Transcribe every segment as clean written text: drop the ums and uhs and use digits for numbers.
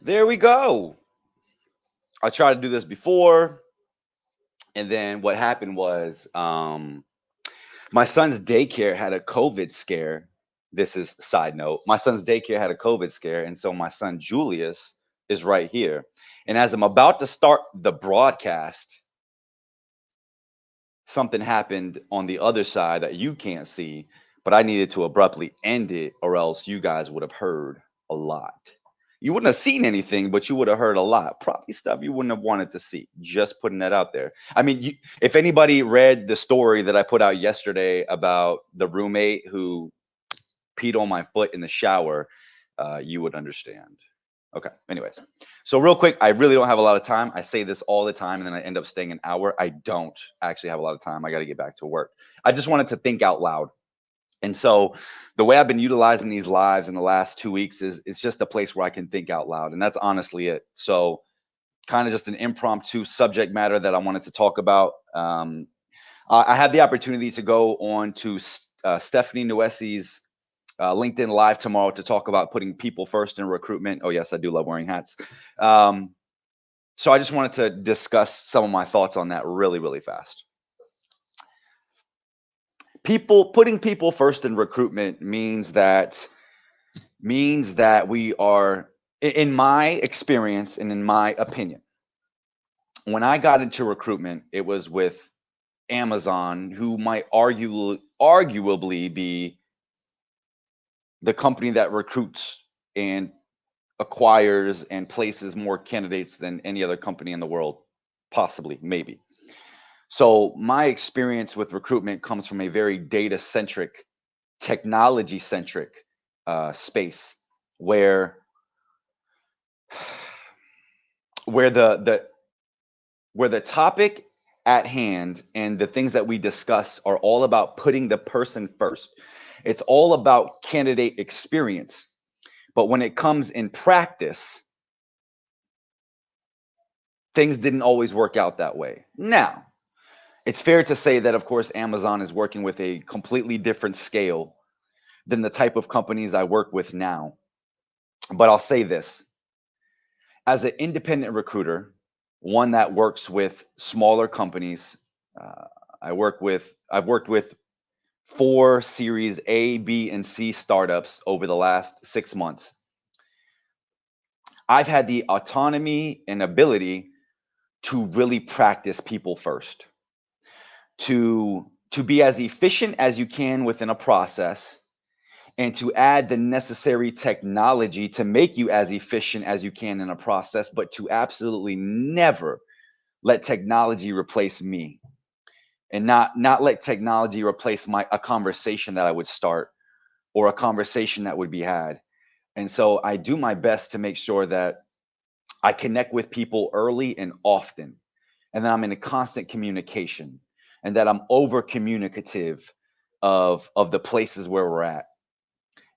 There we go. I tried to do this before, and then what happened was my son's daycare had a COVID scare. This is side note. My son's daycare had a COVID scare, and so my son Julius is right here. And as I'm about to start the broadcast, something happened on the other side that you can't see, but I needed to abruptly end it, or else you guys would have heard a lot. You wouldn't have seen anything, but you would have heard a lot. Probably stuff you wouldn't have wanted to see. Just putting that out there. I mean, if anybody read the story that I put out yesterday about the roommate who peed on my foot in the shower, you would understand. Okay. Anyways, so real quick, I really don't have a lot of time. I say this all the time, and then I end up staying an hour. I don't actually have a lot of time. I got to get back to work. I just wanted to think out loud. And so the way I've been utilizing these lives in the last 2 weeks is it's just a place where I can think out loud. And that's honestly it. So kind of just an impromptu subject matter that I wanted to talk about. I had the opportunity to go on to Stephanie Nuesi's LinkedIn Live tomorrow to talk about putting people first in recruitment. Oh, yes, I do love wearing hats. So I just wanted to discuss some of my thoughts on that really, really fast. Putting people first in recruitment means that we are, in my experience and in my opinion, when I got into recruitment, it was with Amazon, who might arguably be the company that recruits and acquires and places more candidates than any other company in the world, possibly, maybe. So my experience with recruitment comes from a very data centric, technology centric space where where the topic at hand and the things that we discuss are all about putting the person first. It's all about candidate experience. But when it comes in practice, things didn't always work out that way. Now, it's fair to say that, of course, Amazon is working with a completely different scale than the type of companies I work with now. But I'll say this, as an independent recruiter, one that works with smaller companies, uh, I've worked with 4 Series A, B, and C startups over the last 6 months. I've had the autonomy and ability to really practice people first, to be as efficient as you can within a process, and to add the necessary technology to make you as efficient as you can in a process, but to absolutely never let technology replace me, and not let technology replace my a conversation that I would start or a conversation that would be had. And so I do my best to make sure that I connect with people early and often, and that I'm in a constant communication, and that I'm over communicative of the places where we're at.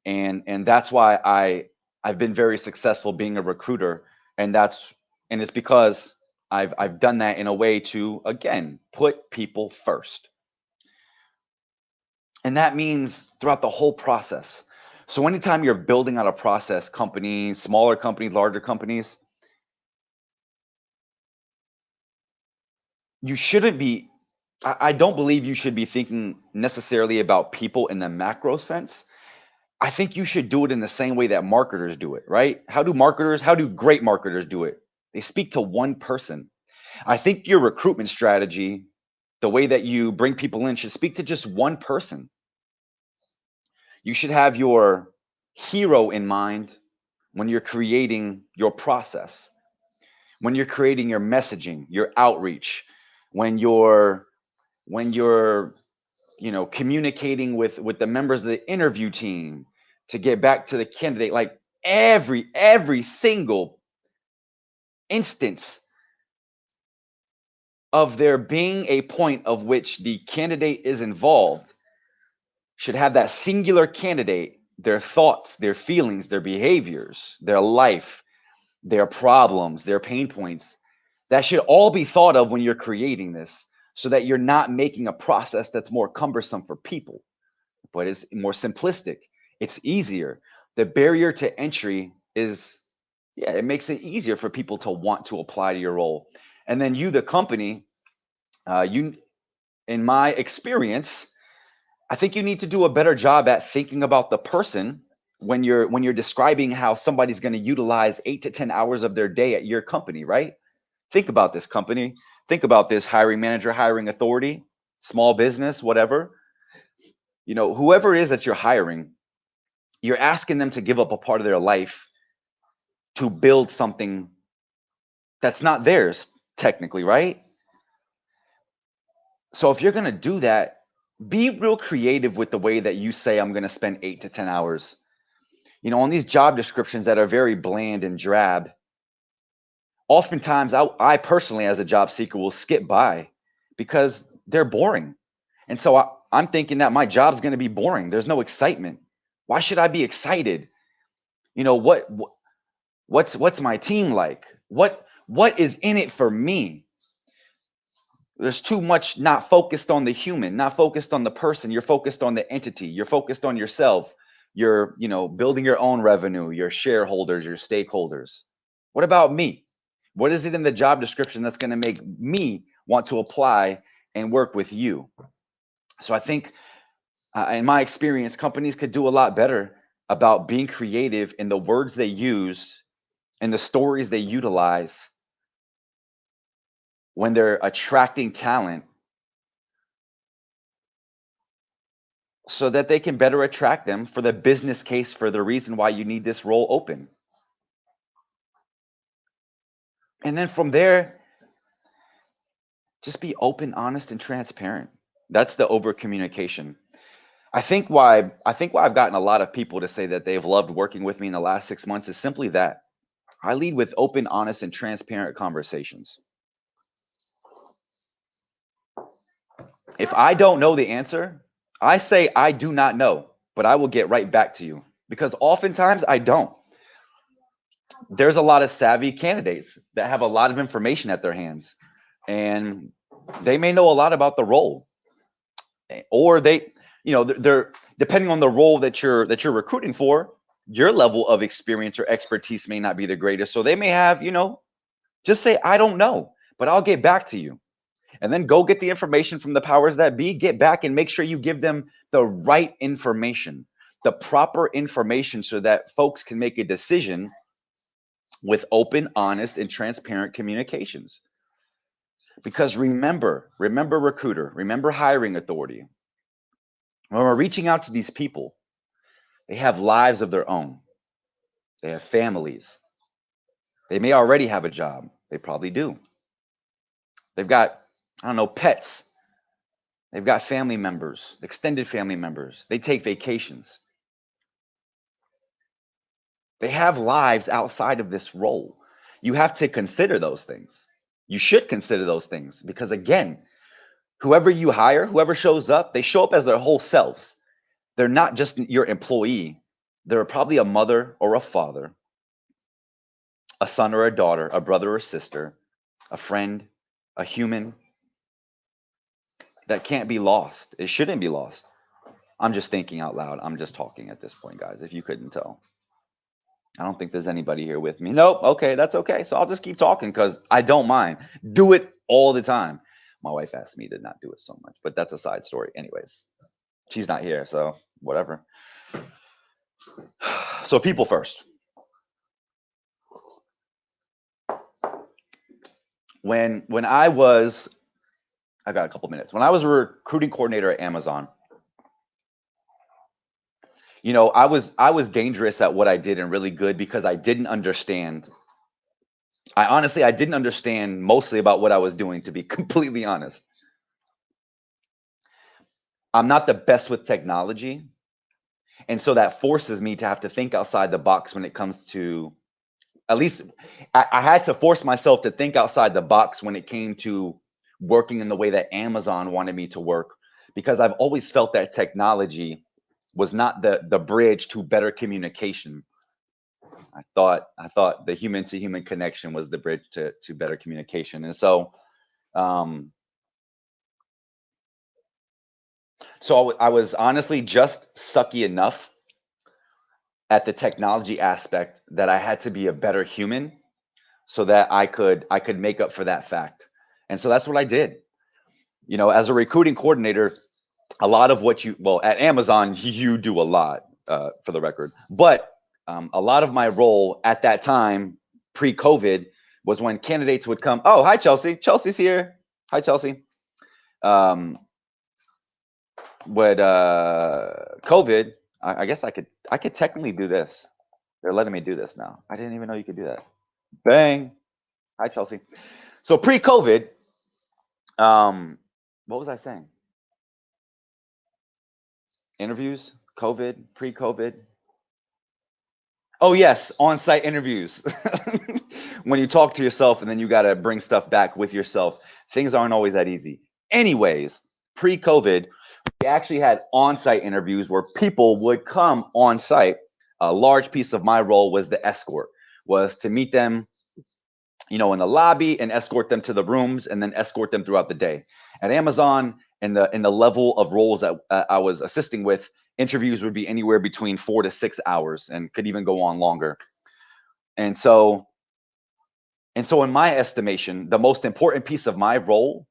And that's why I've been very successful being a recruiter, and it's because I've done that in a way to, again, put people first. And that means throughout the whole process. So anytime you're building out a process, companies, smaller companies, larger companies, you shouldn't be I don't believe you should be thinking necessarily about people in the macro sense. I think you should do it in the same way that marketers do it, right? How do great marketers do it? They speak to one person. I think your recruitment strategy, the way that you bring people in, should speak to just one person. You should have your hero in mind when you're creating your process, when you're creating your messaging, your outreach, when you're communicating with the members of the interview team to get back to the candidate. Like every single instance of there being a point of which the candidate is involved should have that singular candidate, their thoughts, their feelings, their behaviors, their life, their problems, their pain points. That should all be thought of when you're creating this, so that you're not making a process that's more cumbersome for people, but it's more simplistic. It's easier. The barrier to entry is Yeah, it makes it easier for people to want to apply to your role. And then you, the company, you, in my experience, I think you need to do a better job at thinking about the person when you're describing how somebody's going to utilize 8 to 10 hours of their day at your company, right? Think about this company. Think about this hiring manager, hiring authority, small business, whatever. Whoever it is that you're hiring, you're asking them to give up a part of their life to build something that's not theirs, technically, right? So if you're going to do that, be real creative with the way that you say, I'm going to spend 8 to 10 hours. On these job descriptions that are very bland and drab, oftentimes I personally, as a job seeker, will skip by because they're boring. And so I'm thinking that my job's going to be boring. There's no excitement. Why should I be excited? What's my team like? What is in it for me? There's too much not focused on the human, not focused on the person. You're focused on the entity. You're focused on yourself. You're, building your own revenue, your shareholders, your stakeholders. What about me? What is it in the job description that's going to make me want to apply and work with you? So I think, in my experience, companies could do a lot better about being creative in the words they use and the stories they utilize when they're attracting talent so that they can better attract them for the business case for the reason why you need this role open. And then from there, just be open, honest, and transparent. That's the over communication. I think why I've gotten a lot of people to say that they've loved working with me in the last 6 months is simply that. I lead with open, honest, and transparent conversations. If I don't know the answer, I say I do not know, but I will get right back to you because oftentimes I don't. There's a lot of savvy candidates that have a lot of information at their hands, and they may know a lot about the role, or they're depending on the role that you're recruiting for. Your level of experience or expertise may not be the greatest, so they may have, just say I don't know, but I'll get back to you. And then go get the information from the powers that be, get back and make sure you give them the right information, the proper information, so that folks can make a decision with open, honest, and transparent communications. Because remember, recruiter, remember hiring authority. When we're reaching out to these people, they have lives of their own. They have families. They may already have a job. They probably do. They've got, I don't know, pets. They've got family members, extended family members. They take vacations. They have lives outside of this role. You have to consider those things. You should consider those things because, again, whoever you hire, whoever shows up, they show up as their whole selves. They're not just your employee. They're probably a mother or a father, a son or a daughter, a brother or sister, a friend, a human that can't be lost. It shouldn't be lost. I'm just thinking out loud. I'm just talking at this point, guys, if you couldn't tell. I don't think there's anybody here with me. Nope. Okay, that's okay. So I'll just keep talking because I don't mind. Do it all the time. My wife asked me to not do it so much, but that's a side story. Anyways, she's not here, so whatever. So people first. When I got a couple minutes. When I was a recruiting coordinator at Amazon, I was dangerous at what I did and really good because I didn't understand. I didn't understand mostly about what I was doing, to be completely honest. I'm not the best with technology. And so that forces me to have to think outside the box when it comes to, at least I had to force myself to think outside the box when it came to working in the way that Amazon wanted me to work, because I've always felt that technology was not the bridge to better communication. I thought the human to human connection was the bridge to better communication. And um, so, I was honestly just sucky enough, at the technology aspect that I had to be a better human so that I could make up for that fact. And so that's what I did. As a recruiting coordinator, a lot of what well, at Amazon, you do a lot, for the record. But a lot of my role at that time, pre-COVID, was when candidates would come. Oh, hi, Chelsea. Chelsea's here. Hi, Chelsea. Um, but COVID, I guess I could technically do this. They're letting me do this now. I didn't even know you could do that. Bang. Hi, Chelsea. So pre-COVID, what was I saying? Interviews, COVID, pre-COVID. Oh yes, on-site interviews. When you talk to yourself and then you got to bring stuff back with yourself, things aren't always that easy. Anyways, pre-COVID, we actually had on-site interviews where people would come on site. A large piece of my role was the escort, was to meet them, in the lobby and escort them to the rooms and then escort them throughout the day. At Amazon, in the level of roles that I was assisting with, interviews would be anywhere between 4 to 6 hours and could even go on longer. And so in my estimation, the most important piece of my role,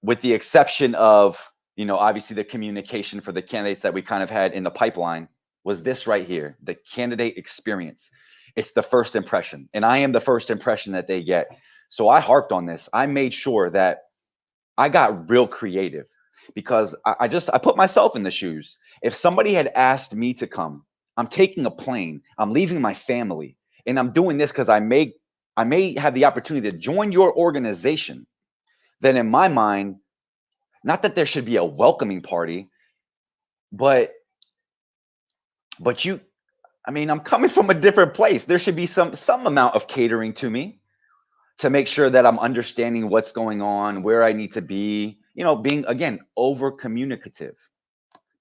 with the exception of, obviously the communication for the candidates that we kind of had in the pipeline, was this right here, the candidate experience. It's the first impression, and I am the first impression that they get. So I harped on this. I made sure that I got real creative, because I put myself in the shoes. If somebody had asked me to come, I'm taking a plane, I'm leaving my family, and I'm doing this because I may have the opportunity to join your organization, then in my mind, not that there should be a welcoming party, but you, I'm coming from a different place. There should be some amount of catering to me to make sure that I'm understanding what's going on, where I need to be, being, again, over communicative.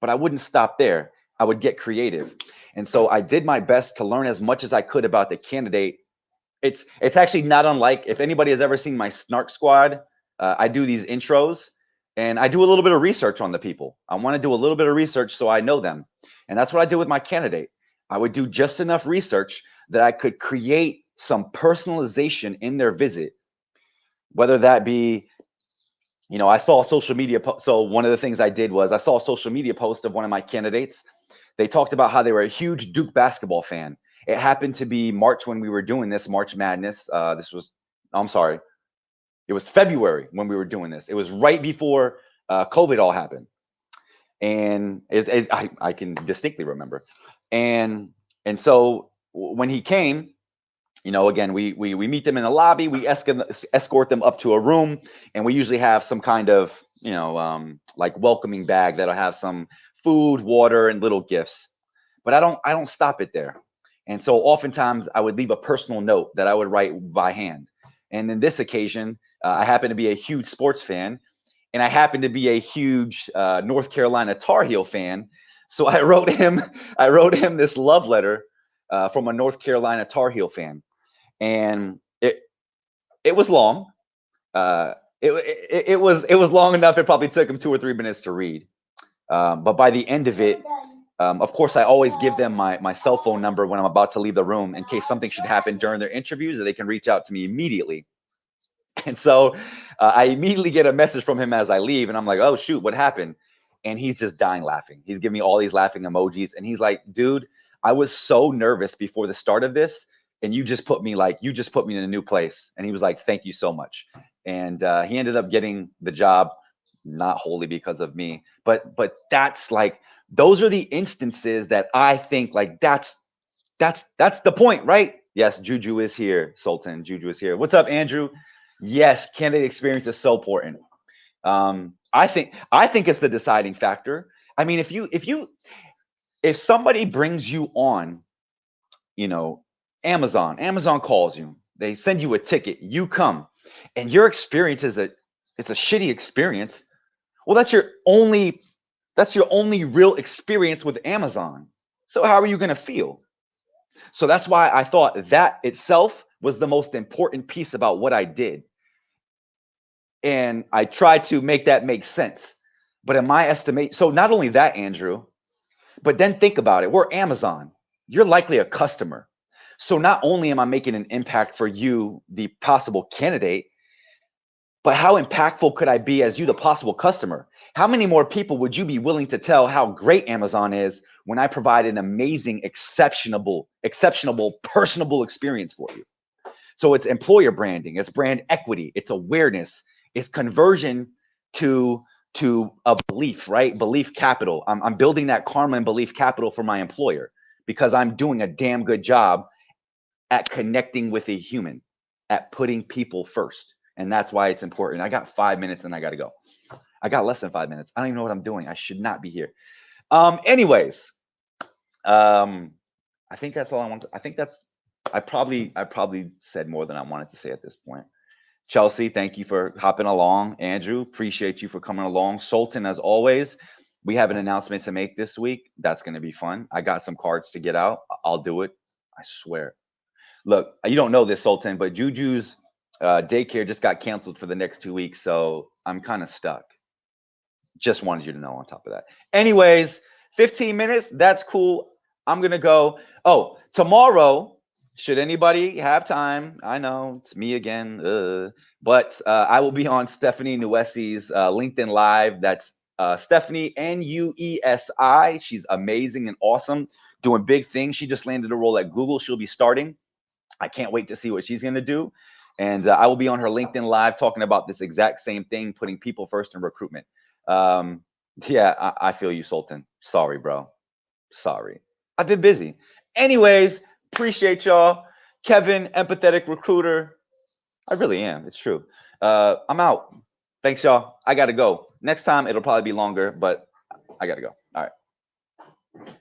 But I wouldn't stop there. I would get creative. And so I did my best to learn as much as I could about the candidate. It's actually not unlike, if anybody has ever seen my Snark Squad, I do these intros and I do a little bit of research on the people. I want to do a little bit of research so I know them. And that's what I did with my candidate. I would do just enough research that I could create some personalization in their visit, whether that be, I saw a social media so one of the things I did was I saw a social media post of one of my candidates. They talked about how they were a huge Duke basketball fan. It happened to be March when we were doing this, March Madness. I'm sorry, it was February when we were doing this. It was right before COVID all happened. And I can distinctly remember. And so when he came, again, we meet them in the lobby, we escort them up to a room, and we usually have some kind of, like welcoming bag that'll have some food, water, and little gifts. But I don't stop it there. And so oftentimes I would leave a personal note that I would write by hand. And in this occasion, I happen to be a huge sports fan, and I happen to be a huge North Carolina Tar Heel fan. So I wrote him this love letter from a North Carolina Tar Heel fan, and it was long. It was long enough. It probably took him 2 or 3 minutes to read. But by the end of it, of course, I always give them my cell phone number when I'm about to leave the room in case something should happen during their interviews, that they can reach out to me immediately. And so I immediately get a message from him as I leave, and I'm like, oh shoot, what happened? And he's just dying laughing. He's giving me all these laughing emojis, and he's like, dude, I was so nervous before the start of this, and you just put me in a new place. And he was like, thank you so much. And he ended up getting the job, not wholly because of me, but that's like, those are the instances that I think like that's the point, right? Yes, Juju is here, Sultan. Juju is here. What's up, Andrew? Yes, candidate experience is so important. I think it's the deciding factor. I mean, if somebody brings you on, Amazon calls you, they send you a ticket, you come, and your experience it's a shitty experience. Well, that's your only real experience with Amazon. So how are you going to feel? So that's why I thought that itself was the most important piece about what I did. And I tried to make that make sense. But in my estimate, so not only that, Andrew, but then think about it. We're Amazon. you're likely a customer. So not only am I making an impact for you, the possible candidate, but how impactful could I be as you, the possible customer? How many more people would you be willing to tell how great Amazon is when I provide an amazing, exceptional, personable experience for you? So it's employer branding, it's brand equity, it's awareness, it's conversion to a belief, right? Belief capital. I'm building that karma and belief capital for my employer because I'm doing a damn good job at connecting with a human, at putting people first. And that's why it's important. I got 5 minutes and I got to go. I got less than 5 minutes. I don't even know what I'm doing. I should not be here. Anyways, I think that's all I want to, I think that's, I probably said more than I wanted to say at this point. Chelsea, thank you for hopping along. Andrew, appreciate you for coming along. Sultan, as always, we have an announcement to make this week. That's going to be fun. I got some cards to get out. I'll do it. I swear. Look, you don't know this, Sultan, but Juju's daycare just got canceled for the next 2 weeks, so I'm kind of stuck. Just wanted you to know on top of that. Anyways, 15 minutes, that's cool. I'm going to go. Oh, tomorrow, should anybody have time, I know it's me again, but I will be on Stephanie Nuesi's LinkedIn Live. That's Stephanie, Nuesi. She's amazing and awesome, doing big things. She just landed a role at Google. She'll be starting. I can't wait to see what she's going to do. And I will be on her LinkedIn Live talking about this exact same thing, putting people first in recruitment. Yeah, I feel you, Sultan. Sorry, bro. Sorry. I've been busy. Anyways, appreciate y'all. Kevin, empathetic recruiter. I really am. It's true. I'm out. Thanks, y'all. I got to go. Next time, it'll probably be longer, but I got to go. All right.